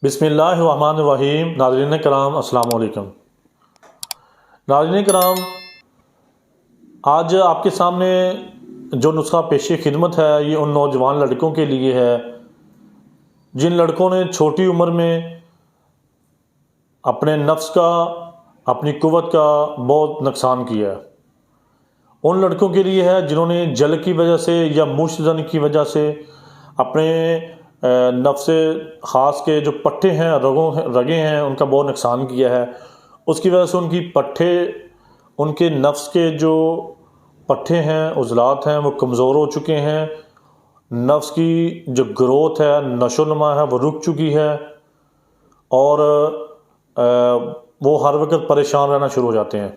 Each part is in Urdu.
بسم اللہ الرحمن الرحیم۔ ناظرین کرام السلام علیکم۔ ناظرین کرام، آج آپ کے سامنے جو نسخہ پیش خدمت ہے یہ ان نوجوان لڑکوں کے لیے ہے جن لڑکوں نے چھوٹی عمر میں اپنے نفس کا، اپنی قوت کا بہت نقصان کیا ہے۔ ان لڑکوں کے لیے ہے جنہوں نے جل کی وجہ سے یا موش زن کی وجہ سے اپنے نفس خاص کے جو پٹھے ہیں، رگیں ہیں، ان کا بہت نقصان کیا ہے۔ اس کی وجہ سے ان کی پٹھے، ان کے نفس کے جو پٹھے ہیں، عضلات ہیں، وہ کمزور ہو چکے ہیں۔ نفس کی جو گروتھ ہے، نشو و نما ہے، وہ رک چکی ہے اور وہ ہر وقت پریشان رہنا شروع ہو جاتے ہیں۔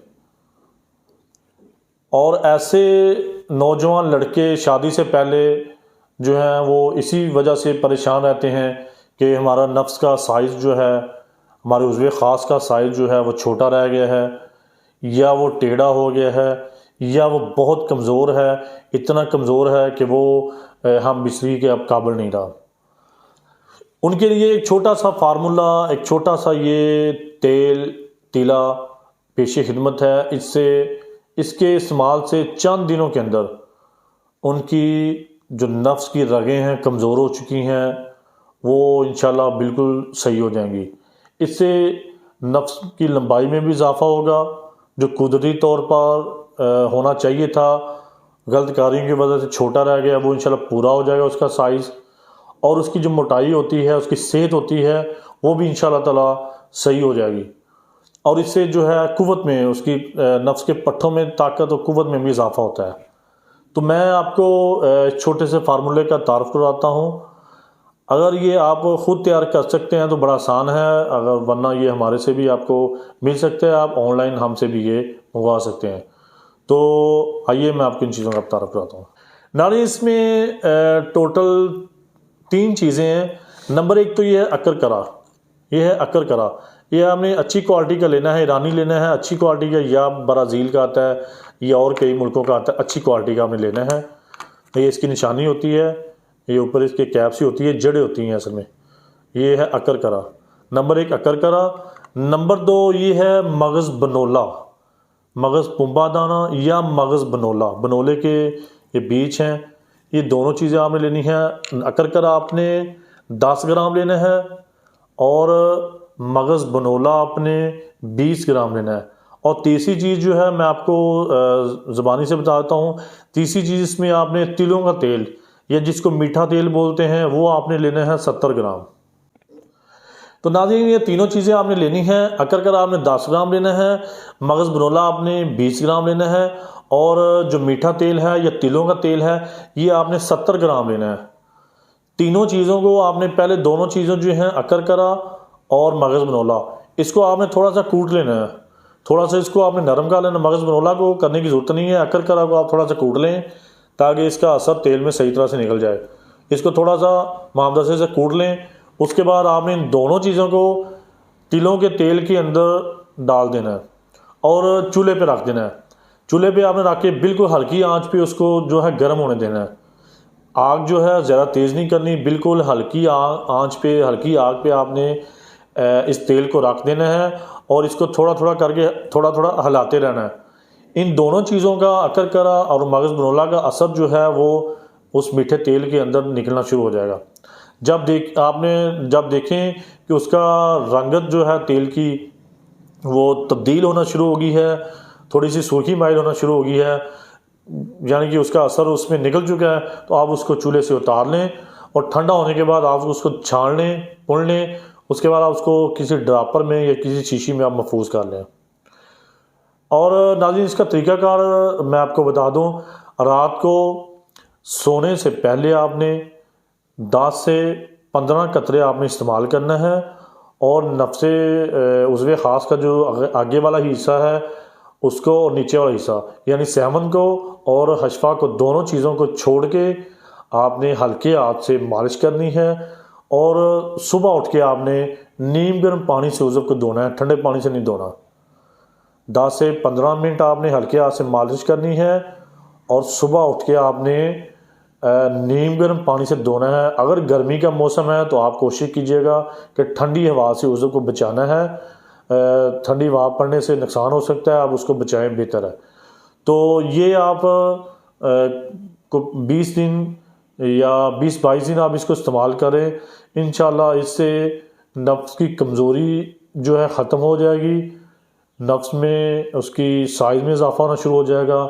اور ایسے نوجوان لڑکے شادی سے پہلے جو ہیں وہ اسی وجہ سے پریشان رہتے ہیں کہ ہمارا نفس کا سائز جو ہے، ہمارے عضو خاص کا سائز جو ہے وہ چھوٹا رہ گیا ہے، یا وہ ٹیڑھا ہو گیا ہے، یا وہ بہت کمزور ہے، اتنا کمزور ہے کہ وہ ہم بستری کے اب قابل نہیں رہا۔ ان کے لیے ایک چھوٹا سا فارمولہ، ایک چھوٹا سا یہ تیل تیلا پیش خدمت ہے۔ اس کے استعمال سے چند دنوں کے اندر ان کی جو نفس کی رگیں ہیں، کمزور ہو چکی ہیں، وہ انشاءاللہ بالکل صحیح ہو جائیں گی۔ اس سے نفس کی لمبائی میں بھی اضافہ ہوگا، جو قدرتی طور پر ہونا چاہیے تھا، غلط کاریوں کی وجہ سے چھوٹا رہ گیا، وہ انشاءاللہ پورا ہو جائے گا اس کا سائز۔ اور اس کی جو موٹائی ہوتی ہے، اس کی صحت ہوتی ہے، وہ بھی انشاءاللہ تعالی صحیح ہو جائے گی۔ اور اس سے جو ہے قوت میں، اس کی نفس کے پٹھوں میں طاقت اور قوت میں بھی اضافہ ہوتا ہے۔ تو میں آپ کو چھوٹے سے فارمولے کا تعارف کرواتا ہوں۔ اگر یہ آپ خود تیار کر سکتے ہیں تو بڑا آسان ہے، اگر ورنہ یہ ہمارے سے بھی آپ کو مل سکتا ہے، آپ آن لائن ہم سے بھی یہ منگوا سکتے ہیں۔ تو آئیے میں آپ کو ان چیزوں کا تعارف کراتا ہوں۔ ناظرین، اس میں ٹوٹل 3 چیزیں ہیں۔ نمبر 1 تو یہ ہے اکرکرا۔ یہ ہے اکرکرا، یہ ہم نے اچھی کوالٹی کا لینا ہے، ایرانی لینا ہے، اچھی کوالٹی کا، یا برازیل کا آتا ہے یا اور کئی ملکوں کا آتا ہے، اچھی کوالٹی کا ہم نے لینا ہے۔ یہ اس کی نشانی ہوتی ہے، یہ اوپر اس کے کیپ سی ہوتی ہے، جڑیں ہوتی ہیں اصل میں۔ یہ ہے اکرکرا۔ نمبر 1 اکرکرا۔ نمبر 2 یہ ہے مغز بنولا، مغز پنبا دانہ یا مغز بنولا، بنولے کے یہ بیج ہیں۔ یہ دونوں چیزیں آپ نے لینی ہے۔ اکرکرا آپ نے 10 گرام لینا ہے اور مغز بنولا آپ نے 20 گرام لینا ہے۔ اور تیسری چیز جو ہے میں آپ کو زبانی سے بتاتا ہوں، تیسری چیز اس میں آپ نے تلوں کا تیل، یا جس کو میٹھا تیل بولتے ہیں، وہ آپ نے لینا ہے 70 گرام۔ تو ناظرین، یہ تینوں چیزیں آپ نے لینی ہیں۔ اکرکرا آپ نے 10 گرام لینا ہے، مغز بنولا آپ نے 20 گرام لینا ہے، اور جو میٹھا تیل ہے یا تلوں کا تیل ہے یہ آپ نے 70 گرام لینا ہے۔ تینوں چیزوں کو آپ نے پہلے، دونوں چیزوں جو ہیں اکرکرا اور مغز بنولا، اس کو آپ نے تھوڑا سا کوٹ لینا ہے، تھوڑا سا اس کو آپ نے نرم کر لینا۔ مغز بنولا کو کرنے کی ضرورت نہیں ہے، اکرکرا کو آپ تھوڑا سا کوٹ لیں تاکہ اس کا اثر تیل میں صحیح طرح سے نکل جائے۔ اس کو تھوڑا سا مامدسے سے کوٹ لیں۔ اس کے بعد آپ نے ان دونوں چیزوں کو تلوں کے تیل کے اندر ڈال دینا ہے اور چولہے پہ رکھ دینا ہے۔ چولہے پہ آپ نے رکھ کے بالکل ہلکی آنچ پہ اس کو جو ہے گرم ہونے دینا ہے۔ آگ جو ہے زیادہ تیز نہیں کرنی، بالکل ہلکی آنچ پہ، ہلکی آگ پہ آپ نے اس تیل کو رکھ دینا ہے اور اس کو تھوڑا تھوڑا کر کے تھوڑا تھوڑا ہلاتے رہنا ہے۔ ان دونوں چیزوں کا، اکرکرا اور مغز بنولا کا اثر جو ہے وہ اس میٹھے تیل کے اندر نکلنا شروع ہو جائے گا۔ جب دیکھیں کہ اس کا رنگت جو ہے تیل کی وہ تبدیل ہونا شروع ہو گئی ہے، تھوڑی سی سرخی مائل ہونا شروع ہو گئی ہے، یعنی کہ اس کا اثر اس میں نکل چکا ہے، تو آپ اس کو چولہے سے اتار لیں اور ٹھنڈا ہونے کے بعد آپ اس کو چھان لیں، پن لیں۔ اس کے بعد آپ اس کو کسی ڈراپر میں یا کسی شیشی میں آپ محفوظ کر لیں۔ اور ناظرین، اس کا طریقہ کار میں آپ کو بتا دوں، رات کو سونے سے پہلے آپ نے 10 سے 15 قطرے آپ نے استعمال کرنا ہے، اور نفس عضو خاص کا جو آگے والا حصہ ہے اس کو، اور نیچے والا حصہ یعنی سیمن کو اور حشفہ کو، دونوں چیزوں کو چھوڑ کے آپ نے ہلکے ہاتھ سے مالش کرنی ہے، اور صبح اٹھ کے آپ نے نیم گرم پانی سے عضو کو دھونا ہے، ٹھنڈے پانی سے نہیں دھونا۔ 10 سے 15 منٹ آپ نے ہلکے ہاتھ سے مالش کرنی ہے، اور صبح اٹھ کے آپ نے نیم گرم پانی سے دھونا ہے۔ اگر گرمی کا موسم ہے تو آپ کوشش کیجیے گا کہ ٹھنڈی ہوا سے عضو کو بچانا ہے، ٹھنڈی ہوا پڑنے سے نقصان ہو سکتا ہے، آپ اس کو بچائیں بہتر ہے۔ تو یہ آپ کو 20 دن یا 20-22 دن آپ اس کو استعمال کریں، انشاءاللہ اس سے نفس کی کمزوری جو ہے ختم ہو جائے گی، نفس میں اس کی سائز میں اضافہ ہونا شروع ہو جائے گا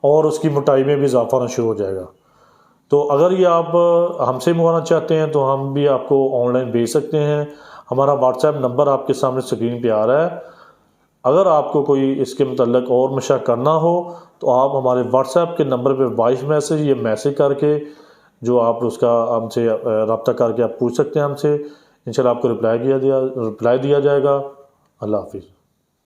اور اس کی موٹائی میں بھی اضافہ ہونا شروع ہو جائے گا۔ تو اگر یہ آپ ہم سے منگوانا چاہتے ہیں تو ہم بھی آپ کو آن لائن بھیج سکتے ہیں۔ ہمارا واٹس ایپ نمبر آپ کے سامنے اسکرین پہ آ رہا ہے۔ اگر آپ کو کوئی اس کے متعلق اور مشورہ کرنا ہو تو آپ ہمارے واٹس ایپ کے نمبر پہ وائس میسیج یا میسیج کر کے جو آپ اس کا ہم سے رابطہ کر کے آپ پوچھ سکتے ہیں ہم سے، انشاءاللہ آپ کو رپلائی دیا جائے گا۔ اللہ حافظ۔